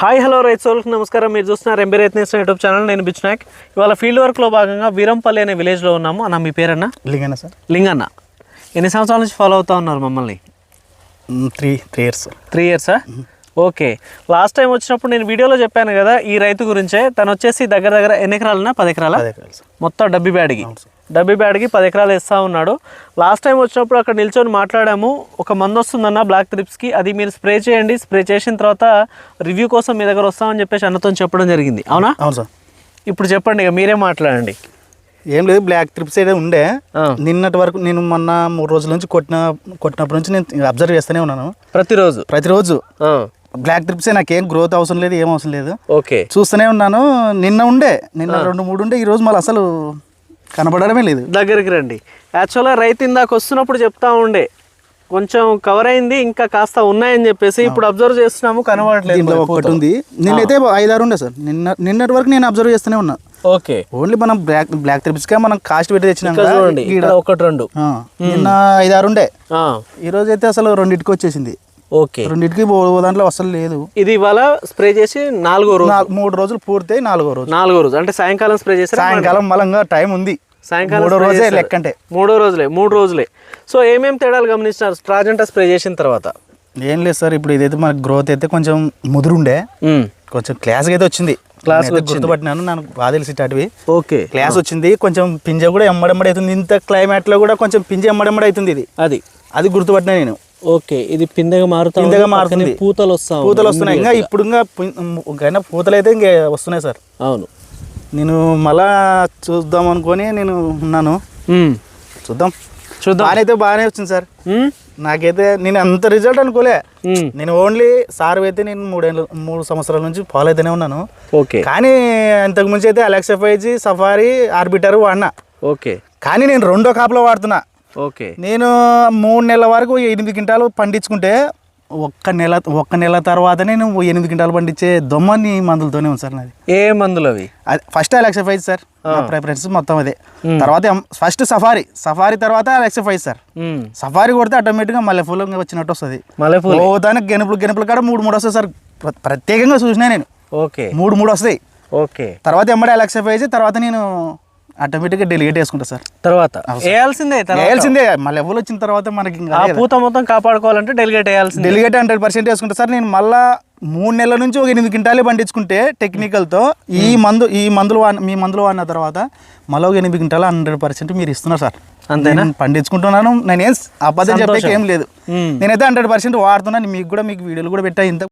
Hi hello రైతు సోదరులకు నమస్కారం. మీరు చూస్తున్నారు ఎంబీ రైతు నేస్తం యూట్యూబ్ ఛానల్. నేను బిచ్నాయక్. ఇవాళ ఫీల్డ్ వర్క్లో భాగంగా వీరంపల్లి అనే విలేజ్లో ఉన్నాము. అన్న మీ పేరన్నా? లింగన్న సార్. లింగన్న, ఎన్ని సంవత్సరాల నుంచి ఫాలో అవుతూ ఉన్నారు మమ్మల్ని? 3 years. 3 years. Okay. Last time వచ్చినప్పుడు నేను వీడియోలో చెప్పాను కదా ఈ రైతు గురించే. తను వచ్చేసి దగ్గర దగ్గర ఎన్ని ఎకరాలన్నా? 10 ఎకరాల మొత్తం డబ్బీ బ్యాడ్కి 10 ఎకరాలు వేస్తూ ఉన్నాడు. లాస్ట్ టైం వచ్చినప్పుడు అక్కడ నిల్చొని మాట్లాడాము. ఒక మందు వస్తుందన్న బ్లాక్ త్రిప్స్కి, అది మీరు స్ప్రే చేయండి, స్ప్రే చేసిన తర్వాత రివ్యూ కోసం మీ దగ్గర వస్తామని చెప్పేసి అన్నతో చెప్పడం జరిగింది. అవునా? అవును సార్. ఇప్పుడు చెప్పండి, ఇక మీరే మాట్లాడండి. ఏం లేదు, బ్లాక్ త్రిప్స్ అయితే ఉండే. నిన్నటి వరకు నేను మొన్న 3 రోజుల నుంచి కొట్టినప్పటి నుంచి నేను అబ్జర్వ్ చేస్తూనే ఉన్నాను. ప్రతిరోజు బ్లాక్ త్రిప్సే, నాకేం గ్రోత్ అవసరం లేదు, ఏం అవసరం లేదు. ఓకే, చూస్తూనే ఉన్నాను. నిన్న 2-3 ఉండే, ఈ రోజు మళ్ళీ అసలు కనబడమే లేదు. దగ్గరికి రండి. యాక్చువల్గా రైతు ఇందాక వస్తున్నప్పుడు చెప్తా ఉండే కొంచెం కవర్ అయింది, ఇంకా కాస్త ఉన్నాయని చెప్పేసి. ఇప్పుడు అబ్జర్వ్ చేస్తున్నాము, కనబడట్లేదు. ఒకటి ఉంది, నిన్నైతే 5-6 ఉండే సార్. నిన్నటి వరకు నేను అబ్జర్వ్ చేస్తూనే ఉన్నా. ఓకే, ఓన్లీ మనం బ్లాక్ త్రిప్స్ గా మనం కాస్ట్ పెట్టి తెచ్చినాం. చూడండి, 1-2 నిన్న 5-6 ఉండే. ఈ రోజు అయితే అసలు 2కి వచ్చేసింది. ఓకే, 2కి దాంట్లో అసలు లేదు. ఇది ఇవాళ స్ప్రే చేసి 4వ రోజు, 3 రోజులు పూర్తయి 4వ రోజు అంటే సాయంకాలం స్ప్రే చేసి సాయంకాలం మళ్ళీ టైం ఉంది. సాయంకాలం 3వ రోజే లెక్కంటే 3 రోజులే. సో ఏమేమి తేడాలు గమనిస్తున్నారు స్ట్రాజెంటా స్ప్రే చేసిన తర్వాత? ఏం లేదు సార్, ఇప్పుడు ఇదైతే మన గ్రోత్ అయితే కొంచెం ముదురుండే, కొంచెం క్లాస్గా అయితే వచ్చింది. గుర్తుపట్టినాను, నాకు బాగా తెలిసి అటువి. ఓకే, క్లాస్ వచ్చింది. కొంచెం పింజ కూడా ఎమ్మడెమ్మడి అవుతుంది. ఇంత క్లైమేట్ లో కూడా కొంచెం పింజ ఎమ్మడెమ్మడి అవుతుంది. అది గుర్తుపట్టినా నేను. ఓకే, ఇది పిందెగా మారుతుంది, పూతలు వస్తున్నాయి. ఇంకా ఇప్పుడు ఇంకా పూతలు అయితే ఇంకా వస్తున్నాయి సార్. అవును, నేను మళ్ళా చూద్దాం అనుకొని నేను ఉన్నాను. చూద్దాం. బాగానే వచ్చింది సార్. నాకైతే నేను అంత రిజల్ట్ అనుకోలే. నేను ఓన్లీ సార్ అయితే నేను 3 సంవత్సరాల నుంచి ఫాలో అయితేనే ఉన్నాను. ఓకే, కానీ అంతకు ముందు అయితే అలెక్సఫైజ్, సఫారీ, ఆర్బిటర్ వాడినా. ఓకే, కానీ నేను 2వ కాపులో వాడుతున్నా. ఓకే, నేను 3 నెలల వరకు 8 క్వింటాలు పండించుకుంటే ఒక్క నెల తర్వాత నేను 8 క్వింటాలు పండించే దొమ్మని మందులతోనే ఉంది సార్ నాది. ఏ మందులు అవి? ఫస్ట్ అలెక్సఫైజ్ సార్, ప్రిఫరెన్స్ మొత్తం అదే. తర్వాత ఫస్ట్ సఫారీ తర్వాత అలెక్సఫైజ్ సార్. సఫారీ కొడితే ఆటోమేటిక్గా మల్లెపూలు వచ్చినట్టు వస్తుంది. దానికి గెనుపులు కాడ 3 వస్తాయి సార్. ప్రత్యేకంగా చూసినా నేను. ఓకే, 3 వస్తాయి. ఓకే, తర్వాత ఎమ్మడే అలెక్సఫైజ్, తర్వాత నేను ఆటోమేటిక్గా డెలిగేట్ వేసుకుంటా సార్. తర్వాత వేయాల్సిందే. మళ్ళీ ఎవరు వచ్చిన తర్వాత మనకి పూత మొత్తం కాపాడుకోవాలంటే డెలిగేట్ 100% వేసుకుంటా సార్. నేను మళ్ళా 3 నెలల నుంచి 8 క్వింటాలే పండించుకుంటే టెక్నికల్తో మీ మందులు వాడిన తర్వాత మళ్ళీ 8 క్వింటాలు 100% మీరు ఇస్తున్నారు సార్. అంతేనా? పండించుకుంటున్నాను. నేనేం అబద్ధం చెప్పేకి ఏం లేదు. నేనైతే 100% వాడుతున్నాను. మీకు వీడియోలు కూడా పెట్టా. ఇంత